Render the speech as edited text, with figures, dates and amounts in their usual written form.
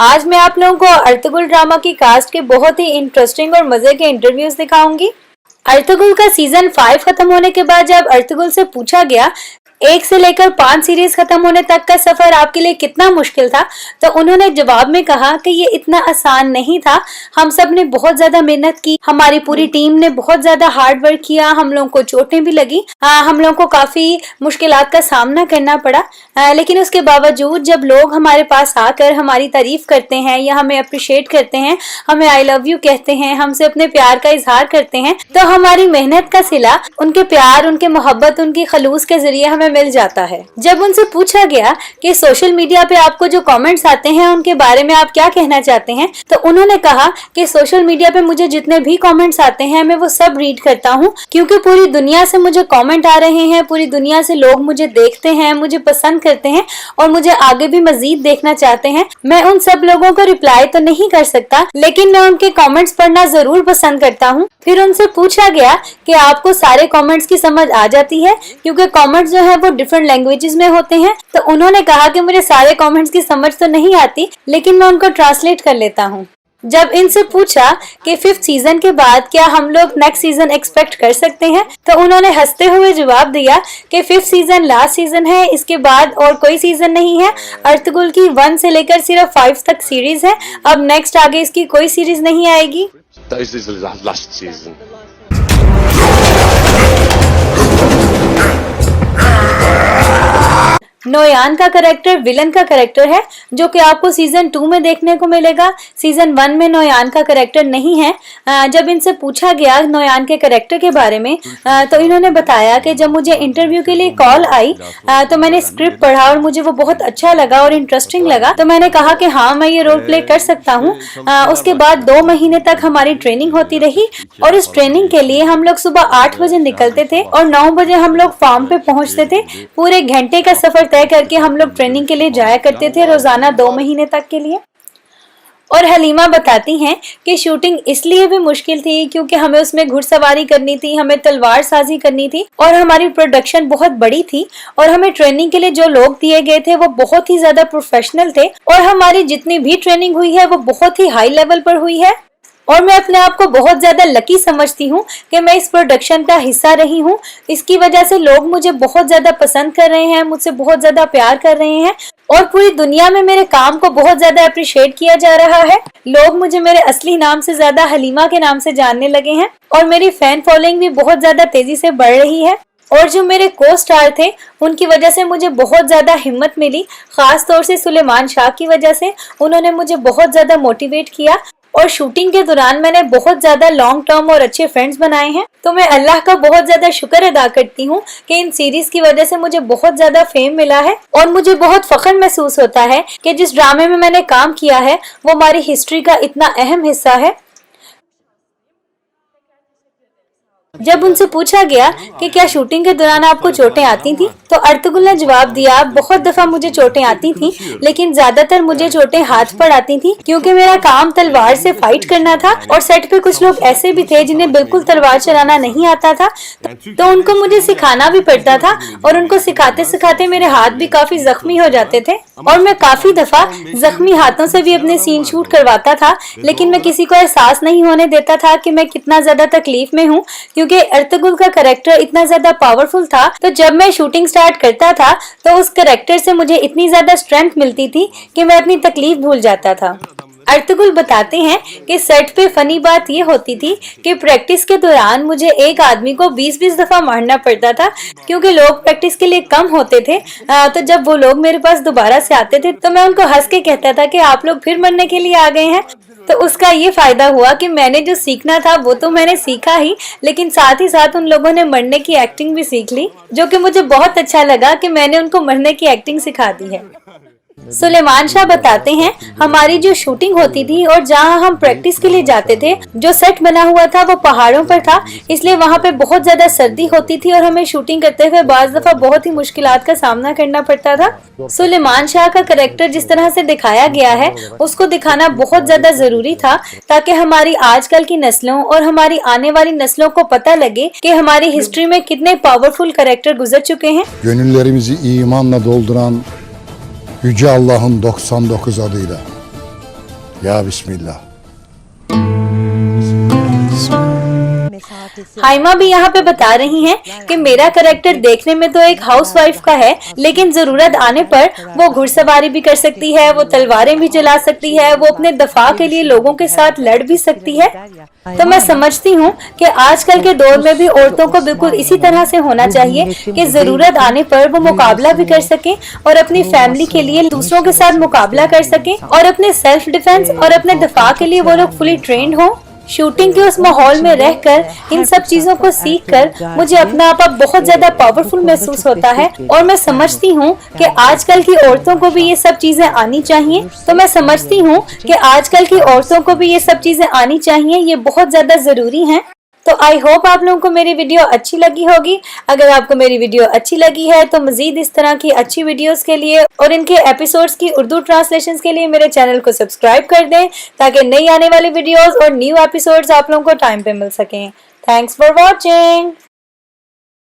आज मैं आप लोगों को अर्तुगरुल ड्रामा की कास्ट के बहुत ही इंटरेस्टिंग और मजे के इंटरव्यूज दिखाऊंगी। अर्तुगरुल का सीजन 5 खत्म होने के बाद जब अर्तुगरुल से पूछा गया 1 से लेकर 5 सीरीज खत्म होने तक का सफर आपके लिए कितना मुश्किल था, तो उन्होंने जवाब में कहा कि ये इतना आसान नहीं था। हम सब ने बहुत ज्यादा मेहनत की, हमारी पूरी टीम ने बहुत ज्यादा हार्ड वर्क किया, हम लोगों को चोटें भी लगी, हम लोगों को काफी मुश्किलात का सामना करना पड़ा। लेकिन उसके बावजूद जब लोग हमारे पास आकर हमारी तारीफ करते हैं या हमें अप्रिशिएट करते हैं, हमें आई लव यू कहते हैं, हमसे अपने प्यार का इजहार करते हैं, तो हमारी मेहनत का सिला उनके प्यार, उनके मोहब्बत, उनकी खलूस के जरिए हमें मिल जाता है। जब उनसे पूछा गया कि सोशल मीडिया पे आपको जो कमेंट्स आते हैं उनके बारे में आप क्या कहना चाहते हैं, तो उन्होंने कहा कि सोशल मीडिया पे मुझे जितने भी कमेंट्स आते हैं मैं वो सब रीड करता हूँ, क्योंकि पूरी दुनिया से मुझे कमेंट आ रहे हैं, पूरी दुनिया से लोग मुझे देखते हैं, मुझे पसंद करते हैं और मुझे आगे भी मजीद देखना चाहते हैं। मैं उन सब लोगों को रिप्लाई तो नहीं कर सकता, लेकिन मैं उनके कमेंट्स पढ़ना जरूर पसंद करता हूँ। फिर उनसे पूछा गया कि आपको सारे कमेंट्स की समझ आ जाती है, क्योंकि कमेंट्स जो है वो डिफरेंट लैंग्वेजेस में होते हैं, तो उन्होंने कहा कि मुझे सारे कमेंट्स की समझ तो नहीं आती, लेकिन मैं उनको ट्रांसलेट कर लेता हूँ। जब इनसे पूछा कि 5th सीजन के बाद क्या हम लोग नेक्स्ट सीजन एक्सपेक्ट कर सकते हैं, तो उन्होंने हंसते हुए जवाब दिया कि 5th सीजन लास्ट सीजन है, इसके बाद और कोई सीजन नहीं है। अर्तुगरुल की 1 से लेकर सिर्फ 5 तक सीरीज है, अब नेक्स्ट आगे इसकी कोई सीरीज नहीं आएगी। This is the last season. Noyan का कैरेक्टर विलन का कैरेक्टर है, जो कि आपको सीजन 2 में देखने को मिलेगा। सीजन 1 में नोयान का कैरेक्टर नहीं है। जब इनसे पूछा गया नोयान के कैरेक्टर के बारे में, तो इन्होंने बताया कि जब मुझे इंटरव्यू के लिए कॉल आई तो मैंने स्क्रिप्ट पढ़ा और मुझे वो बहुत अच्छा लगा और इंटरेस्टिंग लगा, तो मैंने कहा कि हाँ मैं ये रोल प्ले कर सकता हूँ। उसके बाद 2 महीने तक हमारी ट्रेनिंग होती रही और इस ट्रेनिंग के लिए हम लोग सुबह 8 बजे निकलते थे और 9 बजे हम लोग फार्म पे पहुंचते थे। पूरे घंटे का सफर तय करके हम लोग ट्रेनिंग के लिए जाया करते थे, रोजाना 2 महीने तक के लिए। और हलीमा बताती हैं कि शूटिंग इसलिए भी मुश्किल थी क्योंकि हमें उसमें घुड़सवारी करनी थी, हमें तलवार साजी करनी थी और हमारी प्रोडक्शन बहुत बड़ी थी और हमें ट्रेनिंग के लिए जो लोग दिए गए थे वो बहुत ही ज्यादा प्रोफेशनल थे और हमारी जितनी भी ट्रेनिंग हुई है वो बहुत ही हाई लेवल पर हुई है। और मैं अपने आप को बहुत ज्यादा लकी समझती हूँ कि मैं इस प्रोडक्शन का हिस्सा रही हूँ। इसकी वजह से लोग मुझे बहुत ज्यादा पसंद कर रहे हैं, मुझसे बहुत ज्यादा प्यार कर रहे हैं और पूरी दुनिया में मेरे काम को बहुत ज्यादा अप्रिशिएट किया जा रहा है। लोग मुझे मेरे असली नाम से ज्यादा हलीमा के नाम से जानने लगे हैं और मेरी फैन फॉलोइंग भी बहुत ज्यादा तेजी से बढ़ रही है। और जो मेरे को स्टार थे उनकी वजह से मुझे बहुत ज्यादा हिम्मत मिली, खास तौर से सुलेमान शाह की वजह से। उन्होंने मुझे बहुत ज्यादा मोटिवेट किया और शूटिंग के दौरान मैंने बहुत ज्यादा लॉन्ग टर्म और अच्छे फ्रेंड्स बनाए हैं। तो मैं अल्लाह का बहुत ज्यादा शुक्र अदा करती हूँ कि इन सीरीज की वजह से मुझे बहुत ज्यादा फेम मिला है और मुझे बहुत फख्र महसूस होता है कि जिस ड्रामे में मैंने काम किया है वो हमारी हिस्ट्री का इतना अहम हिस्सा है। जब उनसे पूछा गया कि क्या शूटिंग के दौरान आपको चोटें आती थी, तो अर्तुगरुल ने जवाब दिया बहुत दफा मुझे चोटें आती थी, लेकिन ज्यादातर मुझे चोटें हाथ पर आती थी क्योंकि मेरा काम तलवार से फाइट करना था और सेट पे कुछ लोग ऐसे भी थे जिन्हें बिल्कुल तलवार चलाना नहीं आता था, तो उनको मुझे सिखाना भी पड़ता था और उनको सिखाते सिखाते मेरे हाथ भी काफी जख्मी हो जाते थे और मैं काफी दफा जख्मी हाथों से भी अपने सीन शूट करवाता था, लेकिन मैं किसी को एहसास नहीं होने देता था कि मैं कितना ज्यादा तकलीफ में हूँ, क्योंकि अर्तुगरुल का कैरेक्टर इतना ज्यादा पावरफुल था। तो जब मैं शूटिंग स्टार्ट करता था तो उस कैरेक्टर से मुझे इतनी ज्यादा स्ट्रेंथ मिलती थी कि मैं अपनी तकलीफ भूल जाता था। अर्तुगरुल बताते हैं कि सेट पे फनी बात ये होती थी कि प्रैक्टिस के दौरान मुझे एक आदमी को 20-20 दफा मारना पड़ता था, क्योंकि लोग प्रैक्टिस के लिए कम होते थे। तो जब वो लोग मेरे पास दोबारा से आते थे तो मैं उनको हंस के कहता था कि आप लोग फिर मरने के लिए आ गए हैं। तो उसका ये फायदा हुआ कि मैंने जो सीखना था वो तो मैंने सीखा ही, लेकिन साथ ही साथ उन लोगों ने मरने की एक्टिंग भी सीख ली, जो कि मुझे बहुत अच्छा लगा कि मैंने उनको मरने की एक्टिंग सिखा दी है। सुलेमान शाह बताते हैं हमारी जो शूटिंग होती थी और जहां हम प्रैक्टिस के लिए जाते थे, जो सेट बना हुआ था वो पहाड़ों पर था, इसलिए वहां पे बहुत ज्यादा सर्दी होती थी और हमें शूटिंग करते हुए बाज दफा बहुत ही मुश्किलात का सामना करना पड़ता था। सुलेमान शाह का कैरेक्टर जिस तरह से दिखाया गया है उसको दिखाना बहुत ज्यादा जरूरी था, ताकि हमारी आजकल की नस्लों और हमारी आने वाली नस्लों को पता लगे कि हमारी हिस्ट्री में कितने पावरफुल कैरेक्टर गुजर चुके हैं। Gönüllerimizi imanla dolduran Yüce Allah'ın 99 adıyla. या बिस्मिल्लाह। हाइमा भी यहाँ पे बता रही हैं कि मेरा कैरेक्टर देखने में तो एक हाउसवाइफ का है, लेकिन जरूरत आने पर वो घुड़सवारी भी कर सकती है, वो तलवारें भी चला सकती है, वो अपने दफा के लिए लोगों के साथ लड़ भी सकती है। तो मैं समझती हूँ कि आजकल के दौर में भी औरतों को बिल्कुल इसी तरह से होना चाहिए कि जरूरत आने पर वो मुकाबला भी कर सके और अपनी फैमिली के लिए दूसरों के साथ मुकाबला कर सके और अपने सेल्फ डिफेंस और अपने दफा के लिए वो लोग फुली ट्रेंड हों। शूटिंग के उस माहौल में रहकर इन सब चीजों को सीखकर मुझे अपना आप बहुत ज्यादा पावरफुल महसूस होता है और मैं समझती हूँ कि आजकल की औरतों को भी ये सब चीजें आनी चाहिए। तो मैं समझती हूँ कि आजकल की औरतों को भी ये सब चीजें आनी चाहिए, ये बहुत ज्यादा जरूरी है। तो आई होप आप लोगों को मेरी वीडियो अच्छी लगी होगी। अगर आपको मेरी वीडियो अच्छी लगी है तो मजीद इस तरह की अच्छी वीडियोस के लिए और इनके एपिसोड्स की उर्दू ट्रांसलेशंस के लिए मेरे चैनल को सब्सक्राइब कर दें ताकि नई आने वाली वीडियोस और न्यू एपिसोड्स आप लोगों को टाइम पे मिल सकें। Thanks for watching.